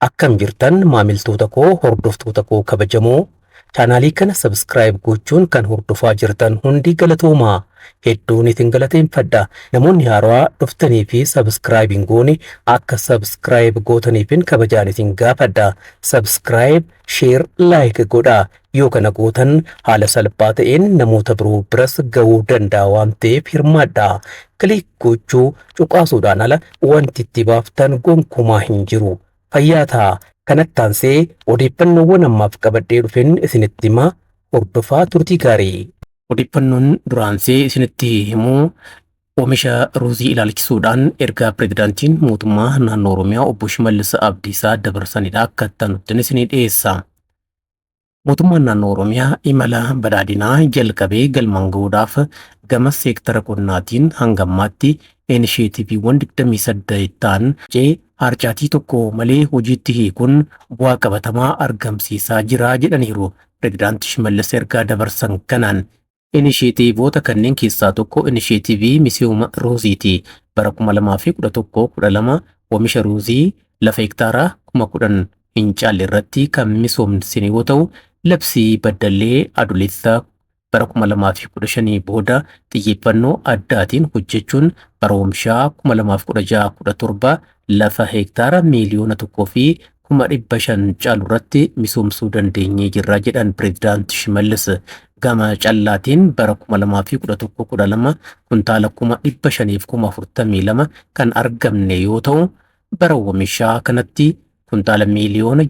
Akkam jirtan maamiltoota koo hordoftoota koo kabajamoo chaanaalii kana subscribe gochuun kan hordofaa jirtan hundi galatoomaa hedduun isin galateeffadha. Namoonni haaraa dhuftanii fi subscribe hin goone akka subscribe gootaniifin kabajaan isin gaafadha. Subscribe, share, like godhaa. Yoo kana gootan haala salphaa ta'een namoota biroo biras ga'uu danda'a waan ta'eef hirmaadhaa. Kiliik gochuu cuqaasuudhaan ala wanti itti baaftan gonkumaa hin jiru. Fayyaata kanatti aansee odeeffannoowwan ammaaf qabadhee dhufeen isinitti himaa hordofaa turtii gaarii. Odeeffannoon duraansee isinitti himuu oomisha ruuzii ilaalchisuudhaan ergaa pireezidaantiin mootummaa naannoo Oromiyaa obbo Shimallis Abdiisaa dabarsanidha akka itti isinii dhiyeessa. Mootummaan naannoo Oromiyaa imala badhaadhinaa jalqabee galmaan ga'uudhaaf gama seektara qonnaatiin hanga ammaatti inisheetiiviiwwan 28 ta'an harcaatii tokko malee hojiitti hiikuun bu'aa qabatamaa argamsiisaa jira jedhaniiru. Pireezidaanti Shimallis ergaa dabarsan kanaan inisheetiivoota kanneen keessaa tokko inisheetiivii misooma ruuziiti. Bara 2011-12 oomisha ruuzii lafa hektaaraa 10,000 hin caalle irratti kan misoomsine yoo ta'u, labsii baddallee adoolessa bara 2015 booda xiyyeeffannoo addaatiin hojjechuun bara oomishaa 2016-17 lafa hektaara miiliyoona 1,500 caalu irratti misoomsuu dandeenyee jirra jedhan pireezidaanti Shimallis. Gama callaatiin bara 2011-12 kuntaala 542 kan argamne yoo ta'u, bara oomishaa kanatti kuntaala miiliyoona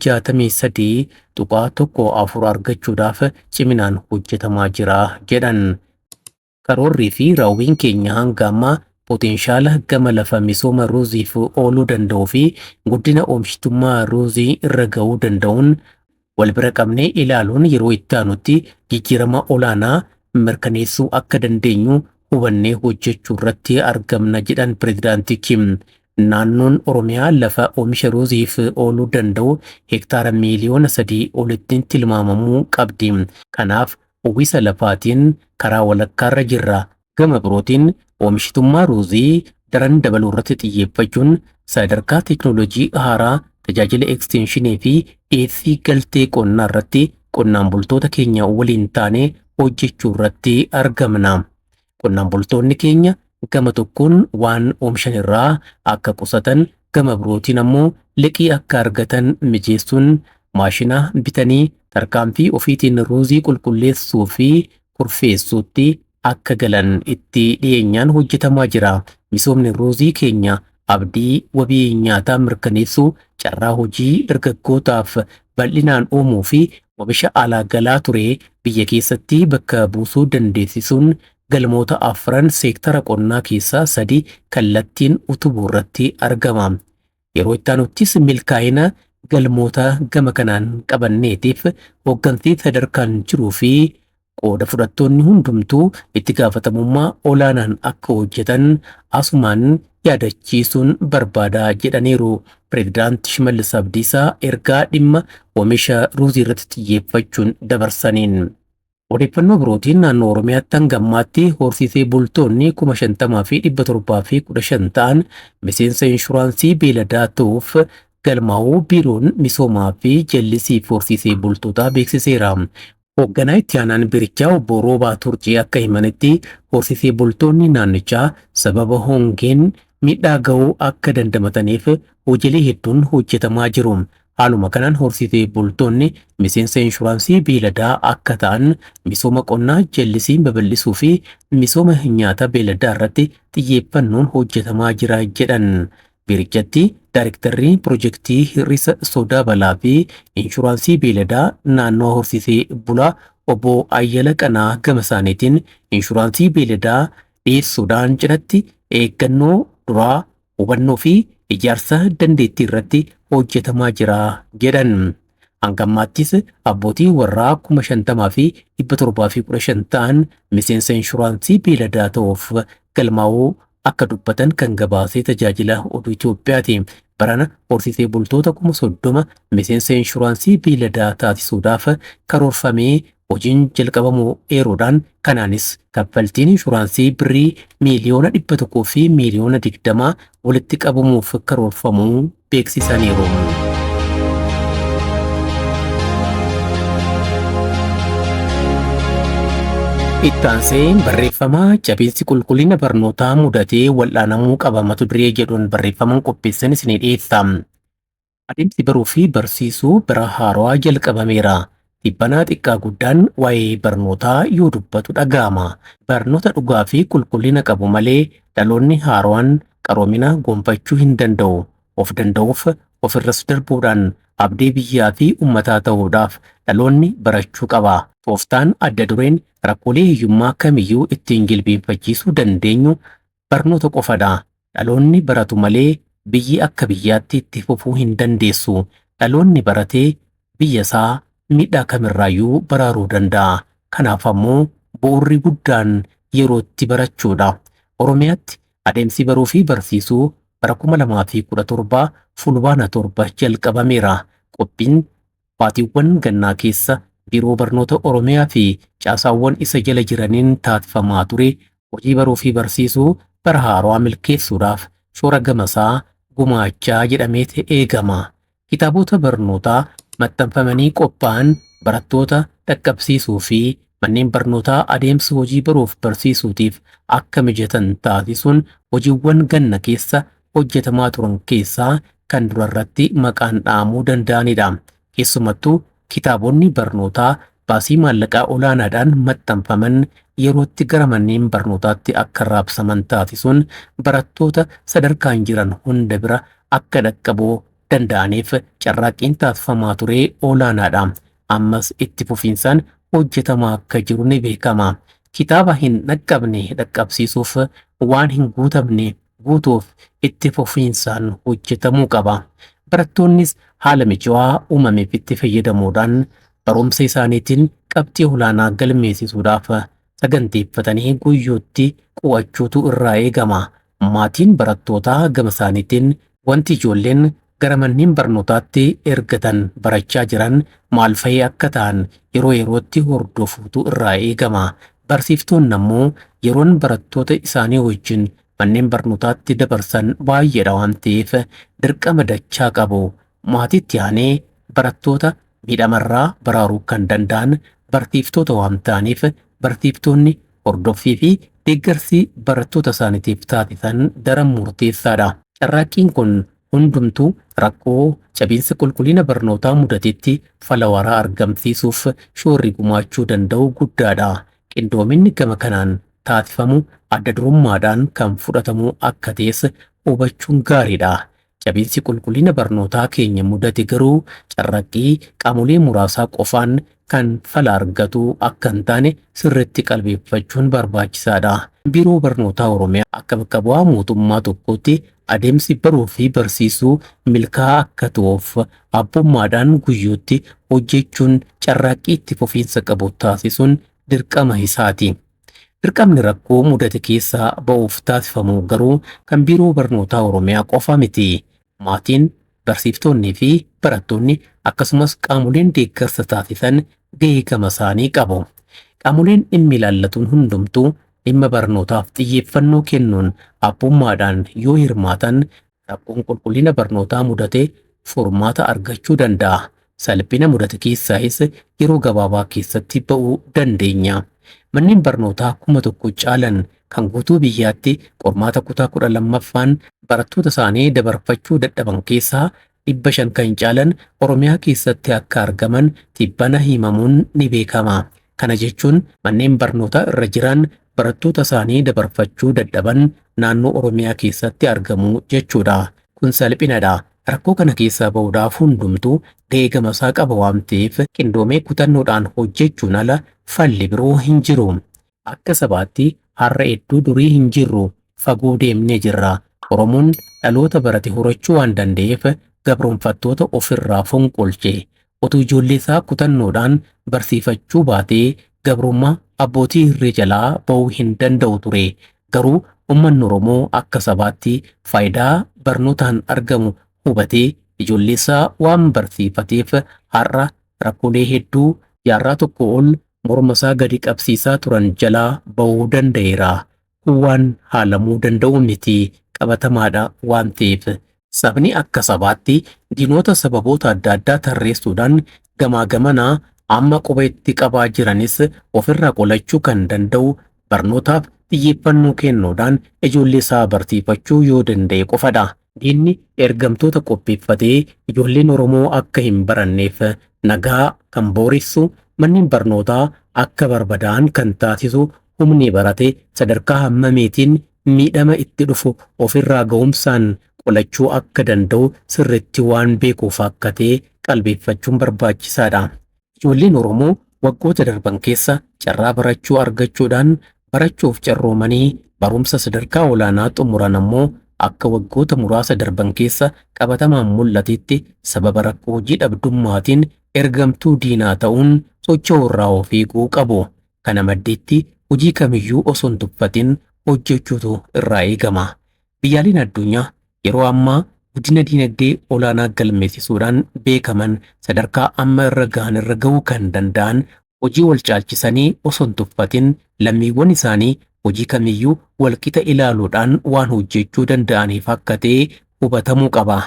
63.14 argachuudhaaf ciminaan hojjetamaa jira jedhan. Karoorrii fi raawwiin keenya hanga ammaa potenshaala gama lafa misooma ruuziif ooluu danda'uu fi guddina oomishtummaa ruuzii irra ga'uu danda'uun wal bira qabnee ilaaluun yeroo itti aanutti jijjiirama olaanaa mirkaneessuu akka dandeenyu hubannee hojjechuu irratti argamna jedhan pireezidaantichi. Naannoon Oromiyaa lafa oomisha ruuziif ooluu danda'u hektaara miiliyoona 3 olitti tilmaamamuu qabdi. Kanaaf uwwisa lafaatiin karaa walakkaarra jirra. Gama birootiin oomishtummaa ruuzii daran dabaluu irratti xiyyeeffachuun sadarkaa teekinooloojii haaraa tajaajila ekstenshinii fi dhiyeessii galtee qonnaa irratti qonnaan bultoota keenya waliin taane hojjechuu irratti argamna. Qonnaan bultoonni keenya gama tokkoon waan oomishan irraa akka qusatan, gama birootiin ammoo liqii akka argatan mijeessuun maashina bitanii tarkaanfii ofiitiin ruuzii qulqulleessuu fi kurfeessuutti akka galan itti dhiyeenyaan hojjetamaa jira. Misoomni ruuzii keenya abdii wabii nyaataa mirkaneessuu, carraa hojii dargaggootaaf bal'inaan uumuu fi oomisha alaa galaa ture biyya keessatti bakka buusuu dandeessisuun galmoota afran seektara qonnaa keessaa 3 kallattiin utubuu irratti argama. Yeroo itti aanuttis milkaa'ina galmoota gama kanaan qabanneetiif hooggantii sadarkaan jiruu fi qooda fudhattoonni hundumtuu itti gaafatamummaa olaanaan akka hojjetan asumaan yaadachiisuun barbaada jedhaniiru. Pireezidaanti Shimallis Abdiisaa ergaa dhimma oomisha ruuzii irratti xiyyeeffachuun dabarsaniin. Odeeffannoo birootiin naannoo Oromiyaatti hanga ammaatti horsiisee bultoonni 50,715 ta'an miseensa inshuraansii beeladaa ta'uuf galmaa'uu biiroon misoomaa fi jallisii horsiisee bultootaa beeksiseera. Hoogganaa itti aanaan biirichaa obbo Roobaa Turcii akka himanitti horsiisee bultoonni naannichaa sababa hongeen miidhaa ga'uu akka dandamataniif hojiilee hedduun hojjetamaa jiru. Haaluma kanaan horsiisee bultoonni miseensa inshuraansii beeladaa akka ta'an misooma qonnaa jallisii babal'isuu fi misooma nyaata beeladaa irratti xiyyeeffannoon hojjetamaa jira jedhan. Biirichatti Daarektarri Piroojeektii Hir'isa Sodaa Balaa fi Inshuraansii Beeladaa naannoo horsiisee bulaa obbo Ayyala Qanaa gama isaaniitiin inshuraansii beeladaa dhiyeessuudhaan cinatti eeggannoo duraa, hubannoo fi ijaarsa dandeettii irratti hojjetamaa jira jedhan. Hanga ammaattis abbootii warraa 50,715 ta'an miseensa inshuraansii beeladaa ta'uuf galmaa'uu akka dubbatan kan gabaasee tajaajila oduu Itoophiyaati. Barana horsiisee bultoota 30,000 miseensa inshuraansii beeladaa taasisuudhaaf karoorfamee hojiin jalqabamuu eeruudhaan kanaanis kaffaltiin inshuraansii birrii miiliyoona 100 fi miiliyoona 20 walitti qabamuuf karoorfamuu beeksisaniiru. Ittaansee barreeffama jabeessi qulqullina barnootaa mudatee wal'aanamuu qaba mata duree jedhuun barreeffaman qopheessan isinii dhiyeessa. Adeemsi baruu fi barsiisuu bara haarawaa jalqabameera. Dhibbanaa xiqqaa guddaan waa'ee barnootaa yoo dubbatu dhaga'ama. Barnoota dhugaa fi qulqullina qabu malee dhaloonni haarawaan qaroomina gonfachuu hin danda'u. Of danda'uuf ofirras darbuudhaan abdii biyyaa fi uummataa ta'uudhaaf dhaloonni barachuu qaba. Tooftaan adda dureen rakkoolee hiyyummaa kamiyyuu ittiin jilbeenfachiisuu dandeenyu barnoota qofadha. Dhaloonni baratu malee biyyi akka biyyaatti itti fufuu hin dandeessu. Dhaloonni baratee biyya isaa miidhaa kamirraayyuu baraaruu danda'a. Kanaaf ammoo bu'uurri guddaan yerootti barachuudha. Oromiyaatti adeemsi baruu fi barsiisuu bara 2017 fulbaana 7 jalqabameera. Qophiin baatiiwwan gannaa keessa Biiroo Barnoota Oromiyaa fi caasaawwan isa jala jiraniin taasifamaa ture. Hojii baruu fi barsiisuu bara haarawaa milkeessuudhaaf shoora gamasaa gumaachaa jedhamee eegama. Kitaabota barnootaa maxxanfamanii qophaa'an barattoota dhaqqabsiisuu fi manneen barnootaa adeemsa hojii baruuf barsiisuutiif akka mijatan taasisuun hojiiwwan ganna keessa hojjetamaa turan keessaa kan durarratti maqaan dhaamuu danda'anidha. Keessumattuu kitaabonni barnootaa baasii maallaqaa olaanaadhaan maxxanfaman yerootti gara manneen barnootaatti akka raabsaman taasisuun barattoota sadarkaan jiran hunda bira akka dhaqqabuu danda'aniif carraaqqiin taasifamaa ture olaanaadha. Ammas itti fufiinsaan hojjetamaa akka jiru ni beekama. Kitaaba hin dhaqqabne dhaqqabsiisuuf waan hin guutamne guutuuf itti fufiinsaan hojjetamuu qaba. Barattoonnis haala mijaawaa uumameef itti fayyadamuudhaan barumsa isaaniitiin qabxii olaanaa galmeessisuudhaaf saganteeffatanii guyyootti qu'achuutu irraa eegama. Maatiin barattootaa gama isaaniitiin wanti ijoolleen gara manneen barnootaatti ergatan barachaa jiran maal fa'ii akka ta'an yeroo yerootti hordofuutu irraa eegama. Barsiiftoonni ammoo yeroon barattoota isaanii wajjin manneen barnootaatti dabarsan baay'eedha waan ta'eef dirqama dachaa qabu. Maatiitti aanee barattoota miidhamarraa baraaruu kan danda'an barsiiftoota waan ta'aniif barsiiftoonni hordoffii fi deeggarsi barattoota isaaniitiif taasisan daran murteessaadha. Carraaqqiin kun hundumtuu rakkoo cabiinsa qulqullina barnootaa mudatetti fala waaraa argamsiisuuf shoorri gumaachuu danda'u guddaadha. Qindoominni gama kanaan taasifamu adda durummaadhaan kan fudhatamu akka ta'es hubachuun gaariidha. Cabiinsi qulqullina barnootaa keenya mudate garuu carraaqqii qaamolee muraasaa qofaan kan fala argatu akka hin taane sirriitti qalbeeffachuun barbaachisaadha. Biiroo Barnootaa Oromiyaa akka bakka bu'aa mootummaa tokkootti adeemsi baruu fi barsiisuu milkaa'aa akka ta'uuf abbummaadhaan guyyootti hojjechuun carraaqqii itti fufiinsa qabu taasisuun dirqama isaati. Dirqamni rakkoo mudate keessaa ba'uuf taasifamu garuu kan Biiroo Barnootaa Oromiyaa qofa miti. Maatiin, barsiiftoonnii fi barattoonni akkasumas qaamoleen deeggarsa taasisan gahee gama isaanii qabu. Qaamoleen dhimmi ilaallatuun hundumtuu dhimma barnootaaf xiyyeeffannoo kennuun abbummaadhaan yoo hirmaatan rakkoon qulqullina barnootaa mudate furmaata argachuu danda'a. Salphina mudate keessaayis yeroo gabaabaa keessatti ba'uu dandeenya. Manneen barnootaa 1,000 caalan kan guutuu biyyaatti qormaata kutaa 12ffaan barattoota isaanii dabarfachuu dadhaban keessaa 500 kan caalan Oromiyaa keessatti akka argaman tibbana himamuun ni beekama. Kana jechuun manneen barnootaa irra jiran barattoota isaanii dabarfachuu dadhaban naannoo Oromiyaa keessatti argamu jechuudha. Kun salphinadha. Rakkoo kana keessaa ba'uudhaaf hundumtuu gahee gamasaa qaba waan ta'eef qindoomee kutannoodhaan hojjechuun ala falli biroo hin jiru. Akka sabaatti har'a hedduu durii hin jirru fagoo deemnee jirra. Oromoon dhaloota barate horachuu waan danda'eef gabroonfattoota ofirraa fonqolche. Otuu ijoollee isaa kutannoodhaan barsiifachuu baatee gabrummaa abbootii irree jalaa ba'uu hin danda'u ture. Garuu uummanni Oromoo akka sabaatti faayidaa barnootaan argamu hubatee ijoollee isaa waan barsiifateef har'a rakkoolee hedduu jaarraa tokko ol morma isaa gadi qabsiisaa turan jalaa ba'uu danda'eera. Kun waan haalamuu danda'u miti, qabatamaadha waan ta'eef. Sabni akka sabaatti diinota sababoota adda addaa tarreessuudhaan gamaa gamanaa amma qubeetti qabaa jiranis ofirraa qolachuu kan danda'u barnootaaf xiyyeeffannoo kennuudhaan ijoollee isaa barsiifachuu yoo danda'e qofadha. Diinni ergamtoota qopheeffatee ijoolleen Oromoo akka hin baranneef nagaa kan booressu, manneen barnootaa akka barbadaa'an kan taasisu, humni barate sadarkaa hammameetiin miidhama itti dhufu ofirraa ga'umsaan qolachuu akka danda'u sirriitti waan beekuuf akka ta'e qalbeeffachuun barbaachisaadha. Ijoolleen Oromoo waggoota darban keessa carraa barachuu argachuudhaan barachuuf carroomanii barumsa sadarkaa olaanaa xumuran ammoo akka waggoota muraasa darban keessa qabatamaan mul'atetti sababa rakkoo hojii dhabdummaatiin ergamtuu diinaa ta'uun socho'uu irraa of eeguu qabu. Kana maddeetti hojii kamiyyuu osoo hin tuffatin hojjechuutu irraa eegama. Biyyaaleen addunyaa yeroo ammaa guddina diinagdee olaanaa galmeessisuudhaan beekaman sadarkaa amma irra gahan irra ga'uu kan danda'an hojii wal caalchisanii osoo hin tuffatin lammiiwwan isaanii hojii kamiyyuu walqixa ilaaluudhaan waan hojjechuu danda'aniif akka ta'e hubatamuu qaba.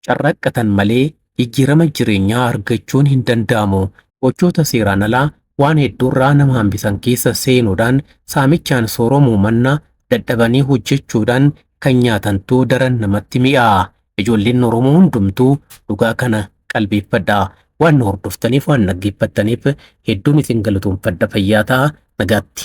Carraaqqatan malee jijjiirama jireenyaa argachuun hin danda'amu. Gochoota seeraan alaa waan hedduurraa nama hambisan keessa seenuudhaan saamichaan sooromuu manna dadhabanii hojjechuudhaan kan nyaatantuu daran namatti mi'aa'a. Ijoolleen Oromoo hundumtuu dhugaa kana qalbeeffadhaa. Waan hordoftaniif waan dhaggeeffattaniif hedduun isin galatoomfadha. Fayyaa ta'aa. Nagaatti.